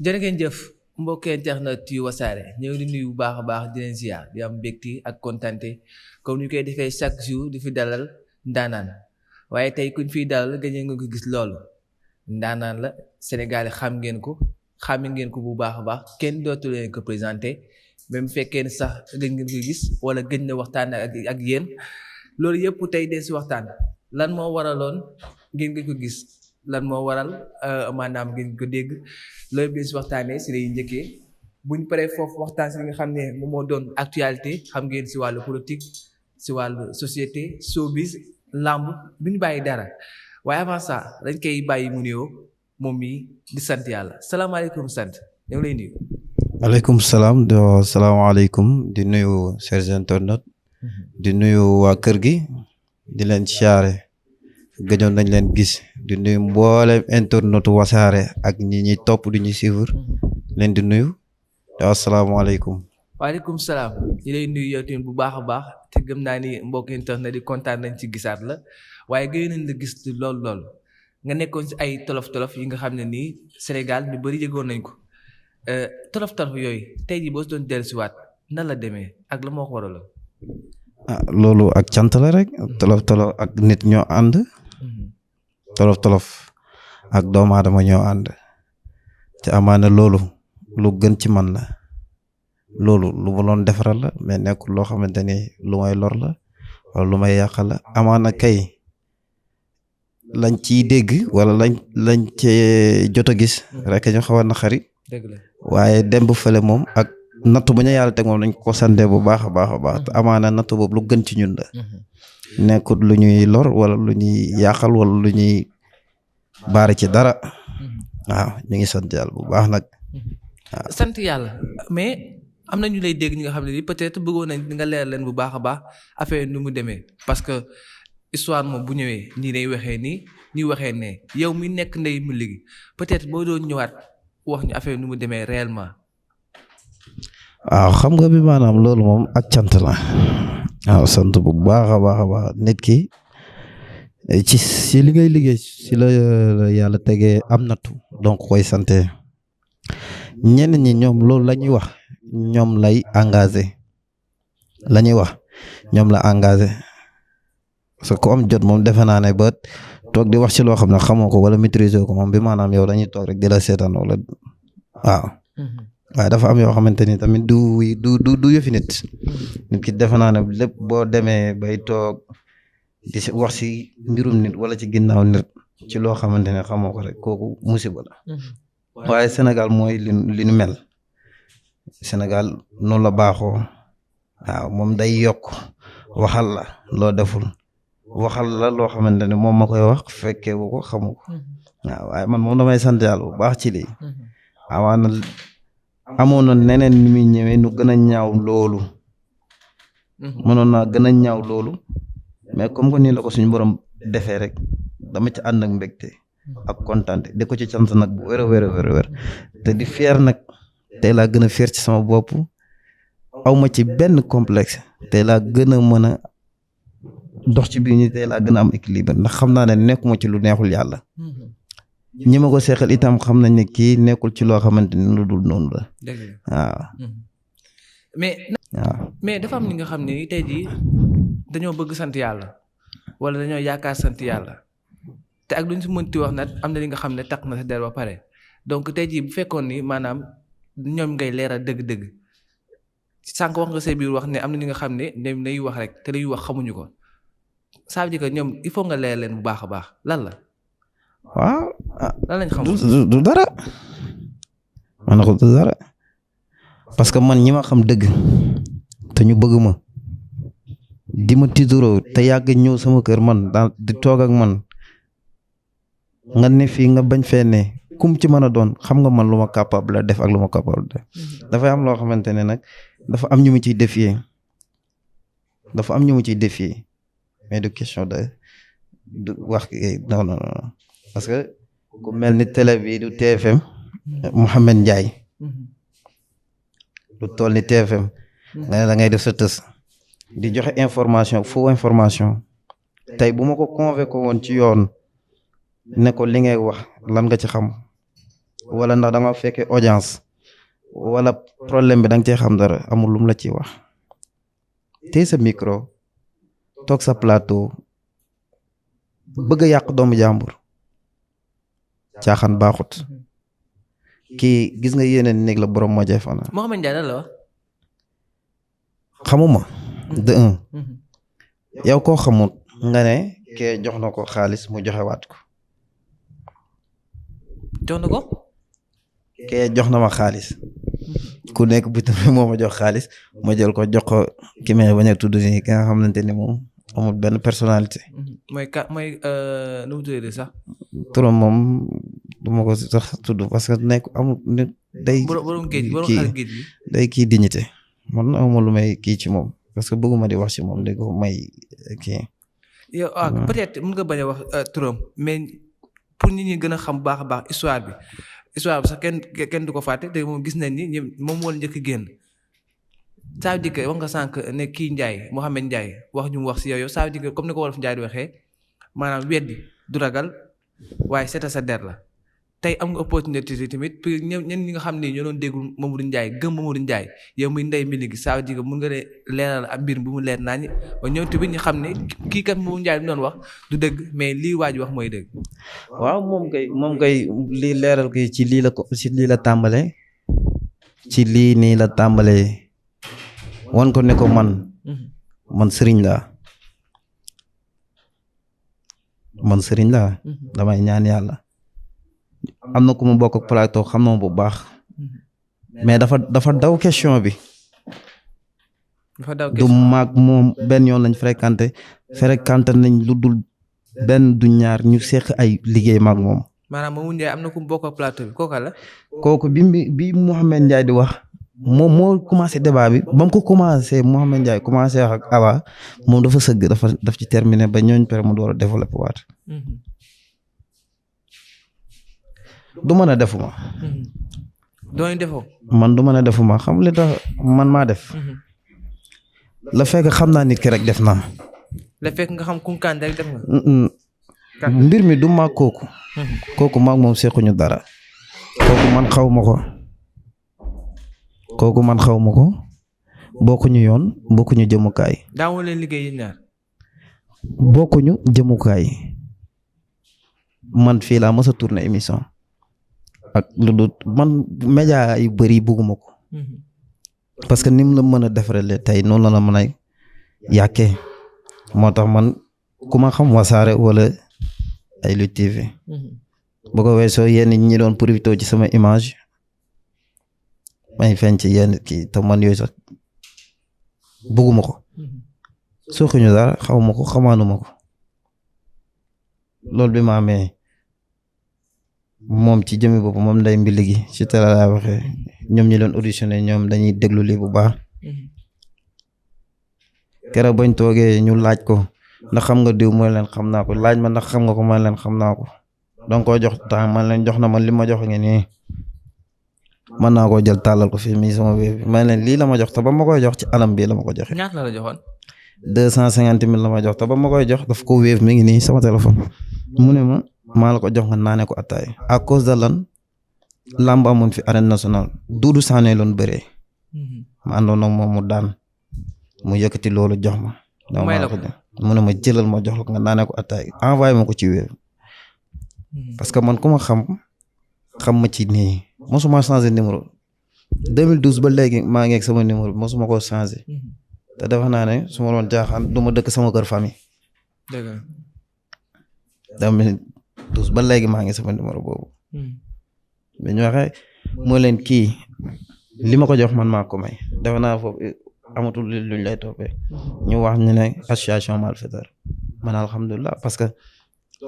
jërë ngeen jëf mbokki internet yu wasaare ñëw di nuyu bu baax a baax di leen ziar di am mbégte ak kontante comme ni koy defee chaque jour di fi dalal ndaanaan waaye tey kuñ fiy dalal gëj nga ko gis loolu ndaanaan la Sénégal xam ngeen ko xàmme ngeen ko bu baax a baax kenn dootu leen ko présenté même fekkee ne sax gëj ngeen ko gis wala gëj na waxtaan ak yéen loolu yëpp tey dee si waxtaan lan moo waraloon ngeen nga ko gis lan moo waral maanaam ngeen ko dégg loolu bi si waxtaanee si lay njëkkee buñ paree foofu waxtaan si li nga xam ne moom moo doon actualité xam ngeen si wàllu politique si wàllu société showbiz làmb duñu bàyyi dara waaye avant ça dañ koy bàyyi mu nuyoo moom mii di sant yàlla salaamaaleykum sant ñoo ngi lay nuyu. aleykum salaam salaamaaleykum di nuyu chers internautes di nuyu waa kër gi di leen siyaare gëjoon nañ leen gis di nuyu mboolem internetu wasaare ak ñi ñuy topp di ñu suivre leen di nuyu asalaamaaleykum. waaleykum salaam ñu lay nuyu yow tamit bu baax a baax te gëm naa ni mbokk internet di kontaan nañ ci gisaat la waaye gëj nañ la gis lool nga nekkoon si ay tolof yi nga xam ne nii Sénégal ñu bëri yëgoon nañ ko tolof yooyu tey jii boo si doon dellusiwaat nan la demee ak la moo ko waraloon. loolu ak cant la rek tolof ak nit ñoo ànd. tolof ak doomu aadama ñoo ànd te amaana loolu lu gën ci man la loolu lu ma doon defaral la mais nekkul loo xamante ni lu may lor la wala lu may yàqal la amaana kay lañ ciy dégg wala lañ cee jot a gis rek ñu xaw a naqari waaye dem bu fële moom ak nattu bu ñu yàlla teg moom nañ ko sante bu baax a baax te amaana nattu boobu lu gën ci ñun la nekkut lu ñuy lor wala lu ñuy yàqal wala lu ñuy baari ci dara waaw ñu ngi sant yàlla bu baax nag waaw. sant yàlla mais am na ñu lay dégg ñi nga xam ne peut-être bëggoon nañ nga leer leen bu baax a baax affaire nu mu demee parce que histoire moom bu ñëwee ñii day waxee nii ñuy waxee ne yow mi nekk ndey mu léegi peut-être boo doon ñëwaat wax ñu affaire nu mu demee réellement. waaw xam nga bi maanaam loolu moom ak cant la. waaw sant bu baax a baax nit ki ci li ngay liggéey ci la yàlla tegee am nattu donc koy sante ñenn ñi ñoom loolu la ñuy wax ñoom lay engagé la ñuy wax ñoom la engagé parce que ku am jot moom defe naa ne ba toog di wax ci loo xam ne xamoo ko wala maîtriser ko moom bi maanaam yow dañuy toog rek di la seetaan wala waaw. waaye dafa am yoo xamante ni tamit du yëfi nit ki defe naa ne lépp boo demee bay toog di wax si mbirum nit wala ci ginnaaw nit ci loo xamante ne xamoo ko rek kooku musiba la waaye Sénégal mooy li nu mel Sénégal noonu la baaxoo waaw moom day yokk waxal la loo deful waxal la loo xamante ne moom ma koy wax fekkee bu ko xamu ko waaw waaye man moom damay sant yàlla bu baax ci lii awaana amoon na neneen ni muy ñëwee nu gën a ñaaw loolu mënoon naa gën a ñaaw loolu mais comme que nii la ko suñu borom defee rek dama ci ànd ak mbégte ak kontaante di ko ci sant nag bu wér te di fier nag tey laa gën a fier ci sama bopp awma ci benn complexe tey laa gën a mën a dox ci biir ñi tey laa gën a am équilibre ndax xam naa ne nekkuma ci lu neexul yàlla ñi ma ko seexal itam xam nañ ne kii nekkul ci loo xamante ni lu dul noonu la waaw. mais dafa am ñi nga xam ne tey jii dañoo bëgg sant yàlla wala dañoo yaakaar sant yàlla te ak luñ si mënti wax nag am na li nga xam ne takk na sa der ba pare donc tey jii bu fekkoon ni maanaam ñoom ngay leeral dëgg-dëgg sànq wax nga say biir wax ne am na ñi nga xam ne ñoom lay wax rek te lay wax xamuñu ko ça veut dire que ñoom il faut nga leer leen bu baax a baax lan la. waaw lan lañ xam du dara man ko du dara parce que man ñi ma xam dëgg te ñu bëgg ma di ma tiituroo te yàgg ñëw sama kër man daal di toog ak man nga ne fii nga bañ fee ne kum ci mën a doon xam nga man lu ma capable la def ak lu ma capable def dafay am loo xamante ne nag dafa am ñu mu ciy défier mais du question de wax non parce que ku mel ni télé bi du TFM Mouhamed Ndiaye lu toll ni TFM nga ne da ngay def sa tës di joxe information faux information tey bu ma ko convoqué woon ci yoon ne ko li ngay wax lan nga ci xam wala ndax da nga fekkee audience wala problème bi da nga cee xam dara amul lum la ciy wax tey sa micro toog sa plateau bëgg a yàq doomu jàmbur caaxaan baaxut kii gis nga yeneen néeg la borom moo jay fana Mouhamed Ndiaye lan la wax. xamuma de un yow koo xamut nga ne kee jox na ko xaalis mu joxe waat ko jox na ko. kee jox na ma xaalis ku nekk bitim moo ma jox xaalis ma jël ko jox ko ki may bañ a tudd nii ki nga xamante ni moom amul benn personnalité. mooy nu mu tuddee sax. turam moom du ma ko sax tudd parce que nekk amul nit day. borom géej borom xar géej bi day kii dignité man amul lu may kii ci moom parce que bëgguma di wax ci moom day ko may kii. yow peut-être mën nga bañ a wax turam mais pour nit ñi gën a xam baax a baax histoire bi sax kenn du ko fàtte te moom gis nañ ni moom moo la njëkk génn. ça veut dire que wax nga sànq ne kii Ndiaye Mouhamed Ndiaye wax ñu mu wax si yow ça veut dire que comme ni ko wolof Ndiaye di waxee maanaam weddi du ragal waaye seeta sa der la tey am nga opportunité tamit pour ñen ñi nga xam ni ñoo doon déglu Mamadou Ndiaye gëm Mamadou Ndiaye yow muy ndey mbi gi ça veut dire que mun nga ne leeral ab mbir bu mu leer naa ñi ba ñëw tamit ñu xam ne kii kat Mamadou Ndiaye bi doon wax du dëgg mais lii waa ji wax mooy dëgg. waaw moom kay lii leeral kay ci lii la ko ci lii la tàmbalee ci lii nii la tàmbalee. wan ko ne ko man sëriñ laa damay ñaan yàlla am na ku mu bokk ak plateau xam na bu baax mais dafa daw question bi du maag moom benn yoon lañ fréquenté nañ lu dul benn du ñaar ñu seq ay liggéey maag moom. maanaam Mamadou Ndiaye am na ku mu bokk ak plateau bi kooka la. kooku bi Mouhamed Ndiaye di wax. moom moo commencé débat bi ba mu ko commencé Mouhamed Ndiaye commencé wax ak Awa moom dafa sëgg daf ci terminé ba ñooñ pare mu door a développé waat du mën a defuma dooñu defoo man du mën a defuma xam li tax man maa def la fekk xam naa nit ki rek def naa la fekk nga xam kunkaan rek def nga mbir mi du maag kooku maag moom sequñu dara kooku man xaw ma ko bokkuñu yoon bokkuñu jëmukaay. daawu leen liggéey yi ñaar. bokkuñu jëmukaay man fii laa mës a tourné émission ak lu dul man média yu bëri bugguma ko. parce que ni mu la mën a defaree tey noonu la mën a yàqee moo tax man ku ma xam Wassare wala ay Lutte TV. bu ko weesoo yéen ñi doon profité ci sama image. may feeñ ci yenn kii te man yooyu sax bëgguma ko suuxuñu dara xawma ko xamaanuma ko loolu bi ma amee moom ci jëmi bopp moom nday mbi ligi ci télé laa waxee ñoom ñi doon auditionné ñoom dañuy déglu lii bu baax keroog bañ toogee ñu laaj ko ndax xam nga diw mooy leen xam naa ko laaj ma ndax xam nga ko man leen xam naa ko donc koo jox temps man leen jox na man li ma jox ngeen nii mën naa koo jël tàllal ko fii mii sama wéef bi man leen lii la ma jox te ba ma koy jox ci anam bii la ma ko joxe. ñaata la la joxoon. 250 000 la ma jox te ba ma koy jox daf ko wéef mi ngi nii sama téléphone. mu ne ma maa la ko jox nga naane ko attaay à cause de lan lamb amoon fi arène nationale Doudou Sané loon bëree. ma àndoon ak moom mu daan mu yëkkati loolu jox ma. may la ko mu ne ma jëlal ma jox la ko nga naane ko attaay envoyé ma ko ci wéef. parce que man ku ma xam ma ci nii. mosuma changé numéro 2012 ba léegi maa ngi ak sama numéro bi mosuma koo changé te defe naa ne su ma doon jaaxaan du ma dëkk sama kër famille. dëgg la 2012 ba léegi maa ngi sama numéro boobu. bi ñu waxee moo leen kii li ma ko jox man maa ko may defe naa foofu amatul luñ lay toppee ñu wax ñu ne association malfaiteur man alhamdulilah parce que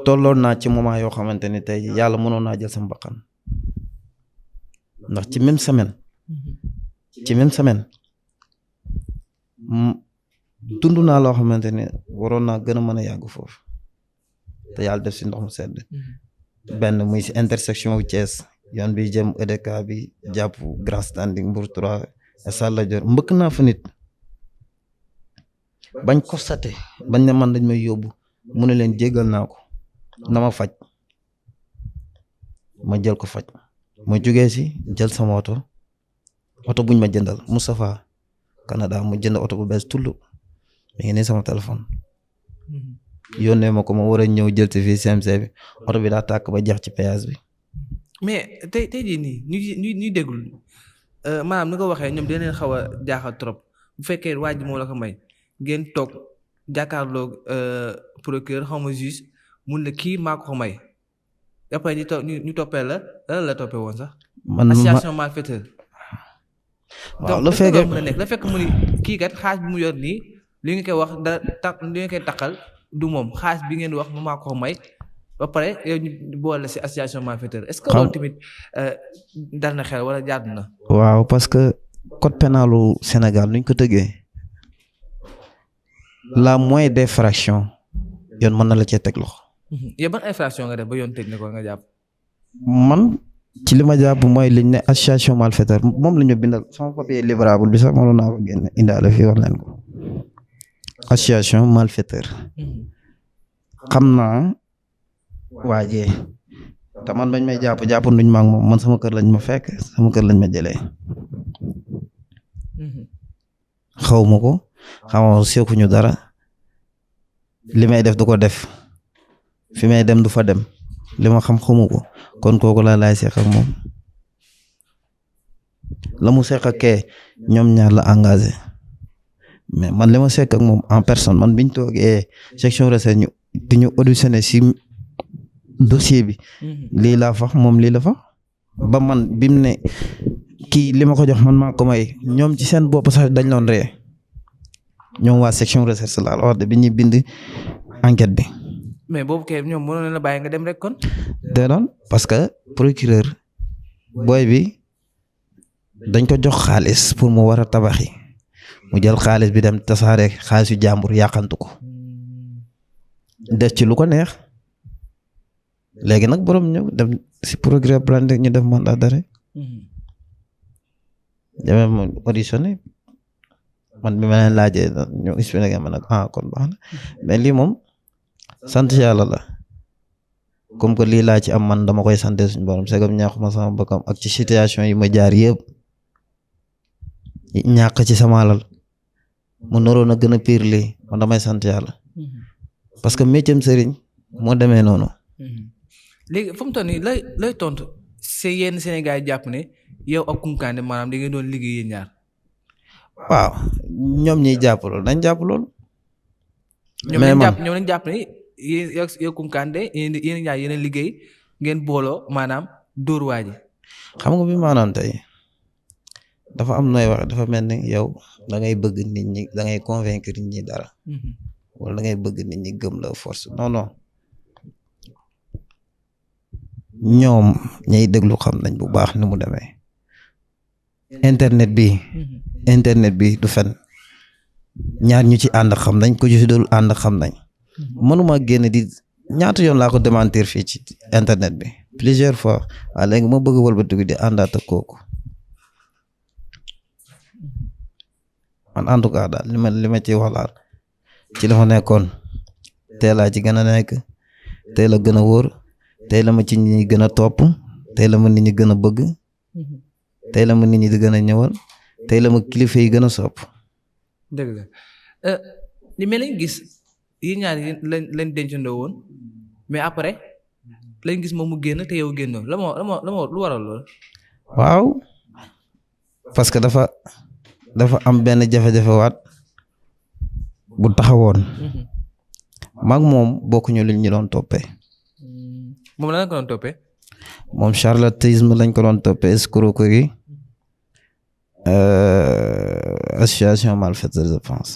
tolloon naa ci moment yoo xamante ni tey yàlla mënoon naa jël sama bakkan. ndax ci même semaine dund naa loo xamante ne waroon naa gën a mën a yàgg foofu te yàlla def si ndox mu sedd benn muy si intersection wu Thiès yoon bi jëm EDK bi jàpp Grand Standing Mbour 3 Salla Dior mbëkk naa fa nit bañ constaté bañ ne man dañ may yóbbu mu ne leen jéggal naa ko na ma faj ma jël ko faj ma jugee si jël sama oto buñ ma jëndal Moustapha Canada mu jënd oto bu bees tullu mi ngi nii sama téléphone yónnee ma ko ma war a ñëw jël si fii CMC bi oto bi daa tàkk ba jeex ci péage bi. mais tey jii nii ñuy déglu maanaam ni ko waxee ñoom dina leen xaw a jaaxal trop bu fekkee waa ji moo la ko may ngeen toog jàkkaarloo procureur xaw ma juge mun na kii maa ko may après ñu toppee la la toppee woon sax. association malfaiteur. waaw la fekkee mën a nekk la fekk mu ni kii kat xaalis bi mu yor nii li nga koy wax li nga koy takkal du moom xaalis bi ngeen wax maa ko may ba pare yow ñu boole si association malfaiteur est-ce que loolu tamit dal na xel wala jaadu na. waaw parce que code pénalu Sénégal nuñ ko tëggee la moindre d'infraction yoon mën na la cee teg loxo. yow ban infraction nga def ba yoon tëj na ko nga jàpp. man ci li ma jàpp mooy liñ ne association malfaiteur moom la ñu bindal sama papier livrable bi sax mënoon naa ko génne indaale fii wax leen ko association malfaiteur. xam naa waajee te man bañ may jàpp nuñ ma ak moom man sama kër lañ ma fekk sama kër lañ ma jëlee. xaw ma ko xamoo seekuñu dara li may def du ko def fi may dem du fa dem li ma xam xamu ko kon kooku laa laay seq ak moom la mu seq ak kee ñoom ñaar la engagé mais man li ma seq ak moom en personne man biñ toogee section recherche ñu di ñu auditionné si dossier bi lii laa fax moom lii la fa ba man bim ne kii li ma ko jox man maa ko may ñoom ci seen bopp sax dañ loon ree ñoom waa section recherche la wax de bi ñuy bind enquête bi. mais boobu kay ñoom mënoon na bàyyi nga dem rek kon. de doon parce que procureur booy bi dañ ko jox xaalis pour mu war a tabaxi mu jël xaalis bi dem tasaare xaalisu jàmbur yàqantu ko def ci lu ko neex léegi nag borom ñëw dem si procureur plainte ñu def mandat d'arrêt. demee ma auditionné man bi ma leen laajee ñu expliqué ma nag kon baax na mais lii moom sant yàlla la comme que lii laa ci am man dama koy sant suñu borom segam ñaaxuma sama bokkam ak ci situation yi ma jaar yëpp ñàkk ci sama alal mu naroon a gën a pire lii man damay sant yàlla parce que métier sëriñ moo demee noonu. léegi fu mu toll nii lay tontu c'est yenn Sénégal jàpp ne yow ak Kounkandé maanaam da ngeen doon liggéey yéen ñaar. waaw ñoom ñiy jàpp loolu nañ jàpp loolu. mais ñoom lañ jàpp ne yéen yow Kounkandé yéen ñaar yéen a liggéey ngeen booloo maanaam dóor waa ji. xam nga bi maanaam tey dafa am nooy wax dafa mel ni yow da ngay bëgg nit ñi da ngay convaincre nit ñi dara. wala da ngay bëgg nit ñi gëm la force non ñoom ñay déglu xam nañ bu baax ni mu demee. internet bi du fen ñaar ñu ci ànd xam nañ ko ci dul ànd xam nañ mënuma génn di ñaata yoon laa ko démentir fii ci internet bi plusieurs fois waaye léegi ma bëgg wëlbatiku di àndaat ak kooku man en tout cas daal li ma ci wax laal ci la ma nekkoon tey laa ci gën a nekk tey la gën a wóor tey la ma ci nit ñi gën a topp tey la ma nit ñi gën a bëgg tey la ma nit ñi di gën a ñëwal tey la ma kilifa yi gën a sopp. dëgg la li mel lañ gis yéen ñaar lañ dencandoo woon mais après lañ gis moom mu génn te yow génnoo la moo lu waral lool. waaw parce que dafa am benn jafe-jafe waat bu taxawoon. maag moom bokkuñu luñ ñu doon toppee. moom la ko doon toppee. moom charlatanisme lañ ko doon toppee escroquerie association malfaiteur je pense.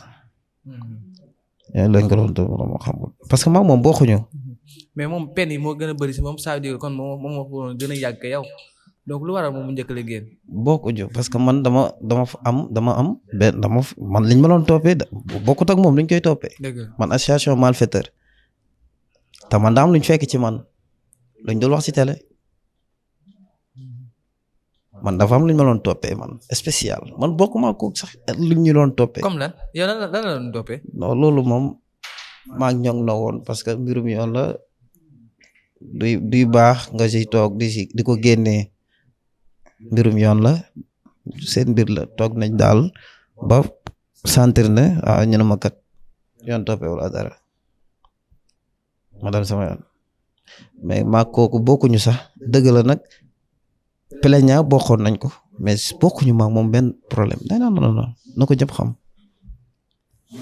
lañ ko doon toppee dama xamul parce que maag moom bokkuñu. mais moom peine yi moo gën a bëri si moom ça veut dire kon moom moo ko gën a yàgg yow donc lu waral moom mu njëkk la génn. bokkuñu parce que man dama am benn man liñ ma doon toppee bokkut ak moom luñ koy toppee. man association malfaiteur te man daa am luñ fekk ci man luñ dul wax ci télé. man dafa am lu ñu ma doon toppee man spécial man bokkuma ko sax lu ñu doon toppee. comme lan yow lan la doon toppee. non loolu moom maa ngi ñoŋ na woon parce que mbirum yoon la duy baax nga siy toog di ko génnee mbirum yoon la seen mbir la toog nañ daal ba sentir ne ñu ne ma kat yoon toppewul a dara ma dem sama yoon mais maa kooku bokkuñu sax dëgg la nag plaignant bokkoon nañ ko mais bokkuñu ma moom benn problème non na ko ñëpp xam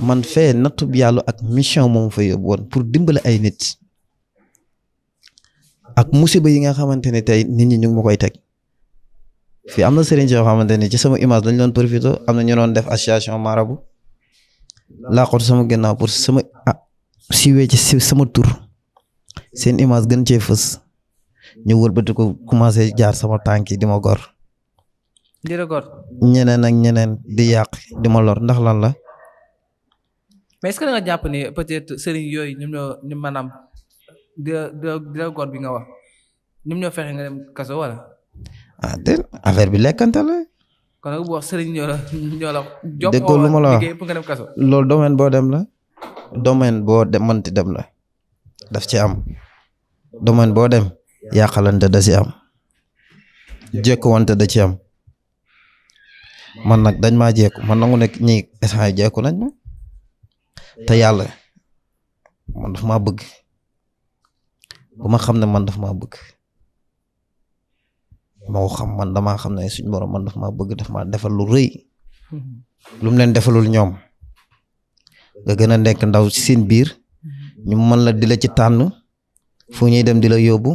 man fee nattu bi yàlla ak mission moom fa yóbbu woon pour dimbale ay nit ak musiba yi nga xamante ne tey nit ñi ñu ngi ma koy teg fii am na sëriñ yoo xamante ne ci sama image dañ doon profité am na ñu doon def association marabu laaxatu sama ginnaaw pour sama siiwee ci sama tur seen image gën cee fës ñu wëlbati ko commencé jaar sama tànk yi di ma gor ñeneen ak ñeneen di yàq di ma lor ndax lan la. mais est-ce que da nga jàpp ni peut-être sëriñ yooyu ñoom ñoo ñu maanaam di la gor bi nga wax ñoom ñoo fexe nga dem kaso wala. déet affaire bi lekkante la. kon nag bu wax sëriñ ñoo la jox déggoo lu ma la wax liggéey pour nga dem kaso. loolu domaine boo dem la domaine boo dem mënti dem la daf ci am domaine boo dem yàqalante da ci am jékkuwante da ci am man nag dañ maa jékku man nangu nekk ñii instant yi jékku nañ ma te yàlla man daf maa bëgg bu ma xam ne man daf maa bëgg moo xam man damaa xam ne suñu borom man daf maa bëgg daf maa defal lu rëy lu mu leen defalul ñoom nga gën a nekk ndaw ci seen biir ñu mën la di la ci tànn fu ñuy dem di la yóbbu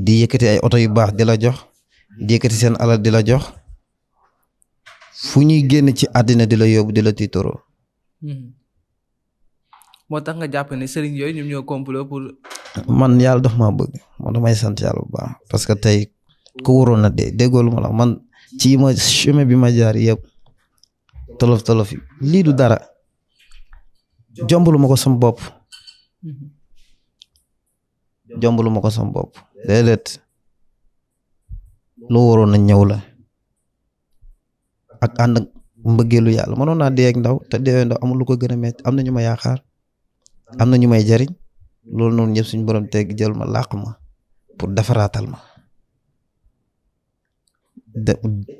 di yëkkati ay oto yu baax di la jox di yëkkati seen alal di la jox fu ñuy génn ci àddina di la yóbbu di la tiitoroo. moo tax nga jàpp ne sëriñ yooyu ñoom ñoo complot pour. man yàlla daf maa bëgg man damay sant yàlla bu baax parce que tey ku waroon na dee déggoo lu ma la man ci ma chemin bi ma jaar yëpp tolof yi lii du dara jombalu ma ko sama bopp déedéet lu waroon na ñëw la ak ànd ak mbëggeelu yàlla mënoon naa dee ak ndaw te dee ndaw amul lu ko gën a metti am na ñu ma yaakaar am na ñu may jariñ loolu noonu ñëpp suñu borom teg jël ma làq ma pour defaraatal ma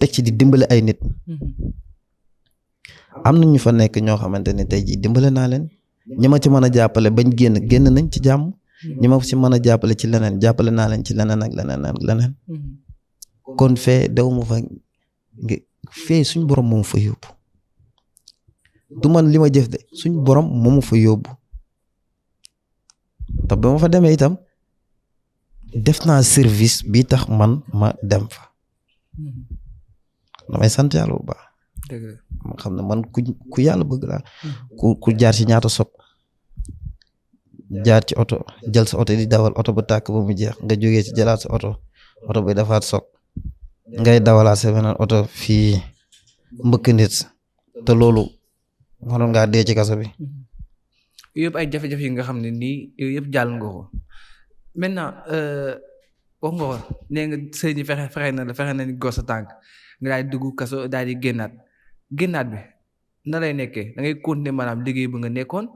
teg ci di dimbale ay nit am na ñu fa nekk ñoo xamante ne tey jii dimbale naa leen ñi ma ci mën a jàppale bañ génn nañ ci jàmm ñi ma ci mën a jàppale ci leneen jàppale naa leen ci leneen ak leneen kon fee dew ma fa fee suñ borom moomu fa yóbbu du man li ma jëf de suñ borom moomu fa yóbbu te ba ma fa demee itam def naa service bi tax man ma dem fa damay sant yàlla bu baax ma xam ne man ku yàlla bëgg laa ku jaar ci ñaata soog jaar ci oto jël sa oto di dawal oto ba tàkk ba mu jeex nga jógee ci jëlaat sa oto bi defaat soog ngay dawalaat sa beneen oto fii mbëkk nit te loolu mënoon ngaa dee ci kaso bi. yëpp ay jafe-jafe yi nga xam ne nii yëpp jàll nga ko maintenant wax nga ko nee nga sëriñ fexe na ni gor sa tànk nga daal di dugg kaso daal di génnaat bi na lay nekkee da ngay continuer maanaam liggéey bu nga nekkoon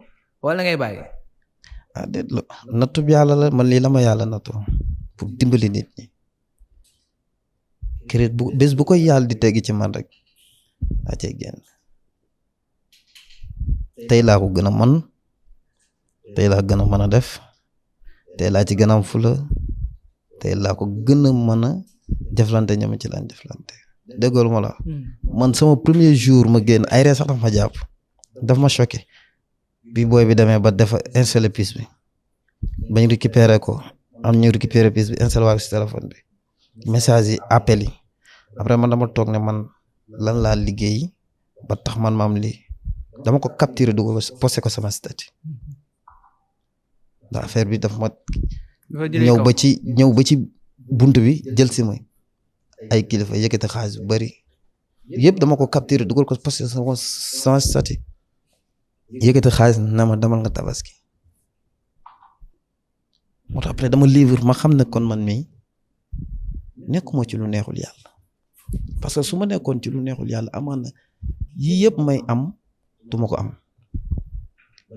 wala ngay bàyyi. déet la nattu bi yàlla la man lii la ma yàlla nattu pour dimbali nit ñi crédit bu bés bu koy yàlla di teggi ci man rek daa cay génn tey laa ko gën a man tey laa gën a mën a def tey laa ci gën a am fula tey laa ko gën a mën a jëflante ñoom ci laan jëflante déggoolu ma la man sama premier jour ma génn ay ree sax daf ma jàpp daf ma choqué bi booy bi demee ba defa installé piste bi bañ récupéré ko am ñu récupéré piste bi installé waa si téléphone bi message yi appel yi après man dama toog ne man lan laa liggéey ba tax man maam lii dama ko capturé dugal ko posté ko sama statut ndax affaire bi daf ma ñëw ba ci bunt bi jël si ma ay kilifa yëkkati xaalis bu bari yëpp dama ko capturé dugal ko posté sama statut yëkkati xaalis na ma demal nga tabaski moo tax après dama livre ma xam ne kon man mii nekkuma ci lu neexul yàlla parce que su ma nekkoon ci lu neexul yàlla amaan na yii yëpp may am duma ko am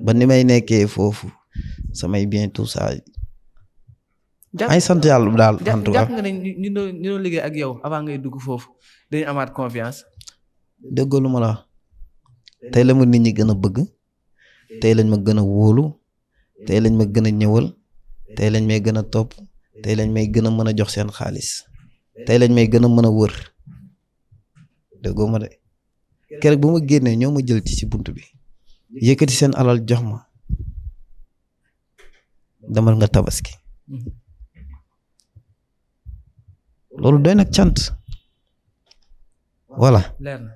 ba ni may nekkee foofu samay bien tout ça ay sant yàlla daal en tout cas. jàpp nga ne ñu doon liggéey ak yow avant ngay dugg foofu dañu amaat confiance. déggoo lu ma la wax tey la ma nit ñi gën a bëgg tey lañ ma gën a wóolu tey lañ ma gën a ñëwal tey lañ may gën a topp tey lañ may gën a mën a jox seen xaalis tey lañ may gën a mën a wër déggoo ma de keroog bu ma génnee ñoo ma jël ci bunt bi yëkkati seen alal jox ma demal nga tabaski loolu doy nag cant voilà. leer na